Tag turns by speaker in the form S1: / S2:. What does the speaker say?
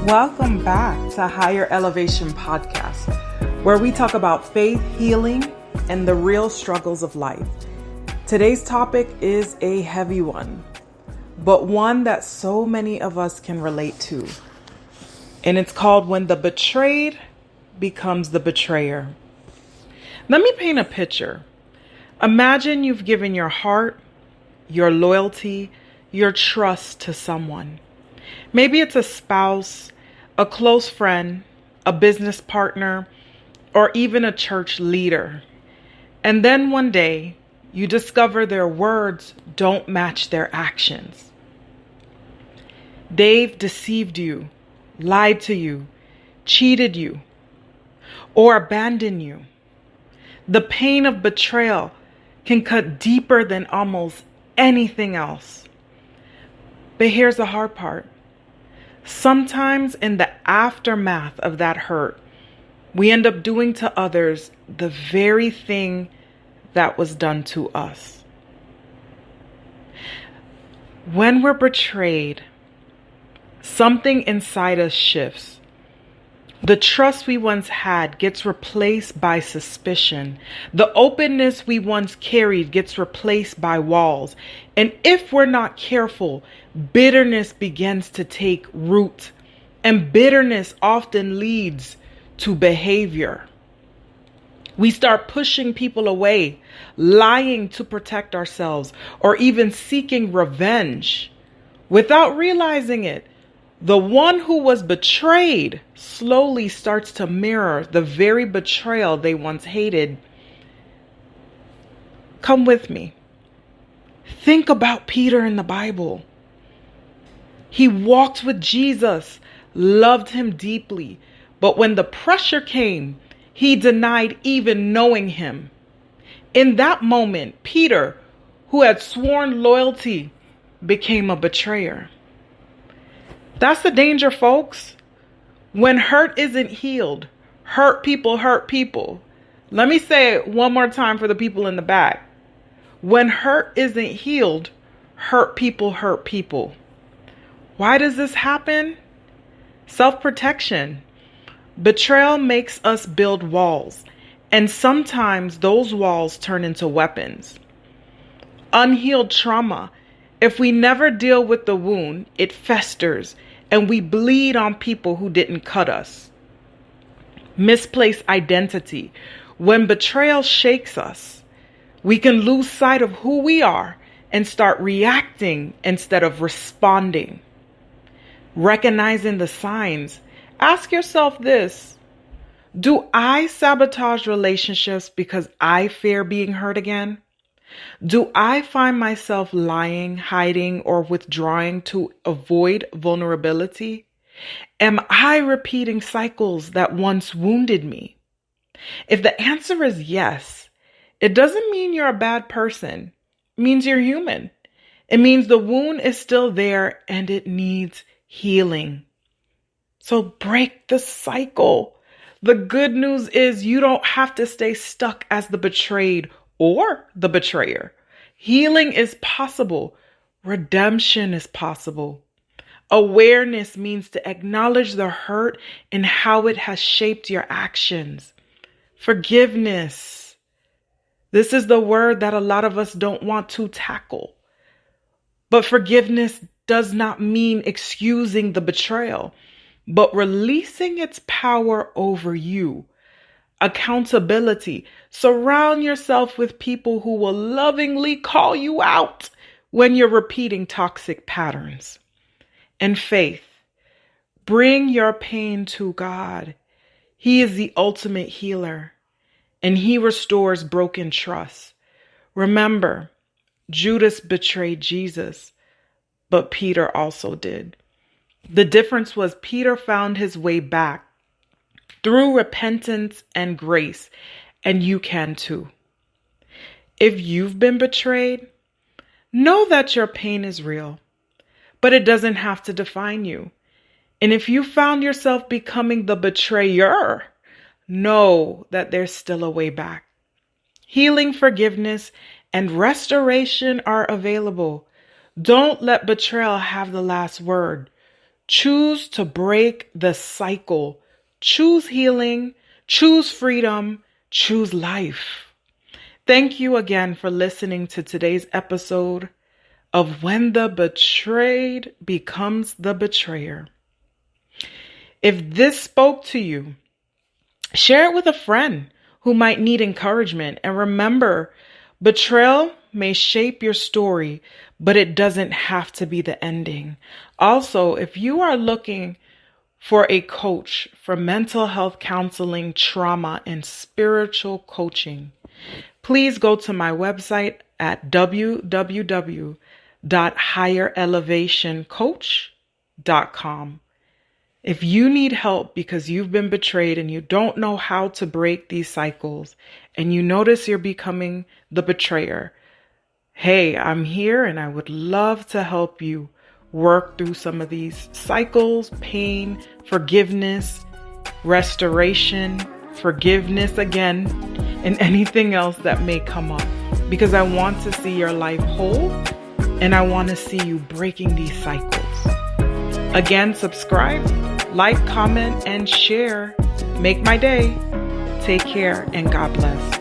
S1: Welcome back to Higher Elevation Podcast, where we talk about faith, healing, and the real struggles of life. Today's topic is a heavy one, but one that so many of us can relate to. And it's called When the Betrayed Becomes the Betrayer. Let me paint a picture. Imagine you've given your heart, your loyalty, your trust to someone. Maybe it's a spouse, a close friend, a business partner, or even a church leader. And then one day, you discover their words don't match their actions. They've deceived you, lied to you, cheated you, or abandoned you. The pain of betrayal can cut deeper than almost anything else. But here's the hard part. Sometimes in the aftermath of that hurt, we end up doing to others the very thing that was done to us. When we're betrayed, something inside us shifts. The trust we once had gets replaced by suspicion. The openness we once carried gets replaced by walls. And if we're not careful, bitterness begins to take root. And bitterness often leads to behavior. We start pushing people away, lying to protect ourselves, or even seeking revenge. Without realizing it, the one who was betrayed slowly starts to mirror the very betrayal they once hated. Come with me. Think about Peter in the Bible. He walked with Jesus, loved him deeply, but when the pressure came, he denied even knowing him. In that moment, Peter, who had sworn loyalty, became a betrayer. That's the danger, folks. When hurt isn't healed, hurt people hurt people. Let me say it one more time for the people in the back. When hurt isn't healed, hurt people hurt people. Why does this happen? Self-protection. Betrayal makes us build walls, and sometimes those walls turn into weapons. Unhealed trauma. If we never deal with the wound, it festers and we bleed on people who didn't cut us. Misplaced identity. When betrayal shakes us, we can lose sight of who we are and start reacting instead of responding. Recognizing the signs. Ask yourself this: do I sabotage relationships because I fear being hurt again? Do I find myself lying, hiding, or withdrawing to avoid vulnerability? Am I repeating cycles that once wounded me? If the answer is yes, it doesn't mean you're a bad person. It means you're human. It means the wound is still there and it needs healing. So break the cycle. The good news is you don't have to stay stuck as the betrayed or the betrayer. Healing is possible. Redemption is possible. Awareness means to acknowledge the hurt and how it has shaped your actions. Forgiveness. This is the word that a lot of us don't want to tackle. But forgiveness does not mean excusing the betrayal, but releasing its power over you. Accountability. Surround yourself with people who will lovingly call you out when you're repeating toxic patterns. And faith. Bring your pain to God. He is the ultimate healer, and he restores broken trust. Remember, Judas betrayed Jesus, but Peter also did. The difference was Peter found his way back through repentance and grace, and you can too. If you've been betrayed, know that your pain is real, but it doesn't have to define you. And if you found yourself becoming the betrayer, know that there's still a way back. Healing, forgiveness, and restoration are available. Don't let betrayal have the last word. Choose to break the cycle. Choose healing. Choose freedom. Choose life. Thank you again for listening to today's episode of When the Betrayed Becomes the Betrayer. If this spoke to you, share it with a friend who might need encouragement. And remember, betrayal may shape your story, but it doesn't have to be the ending. Also, if you are looking for a coach for mental health counseling, trauma, and spiritual coaching, please go to my website at www.higherelevationcoach.com. If you need help because you've been betrayed and you don't know how to break these cycles and you notice you're becoming the betrayer, hey, I'm here and I would love to help you work through some of these cycles, pain, forgiveness, restoration, forgiveness again, and anything else that may come up, because I want to see your life whole and I want to see you breaking these cycles. Again, subscribe, like, comment, and share. Make my day. Take care and God bless.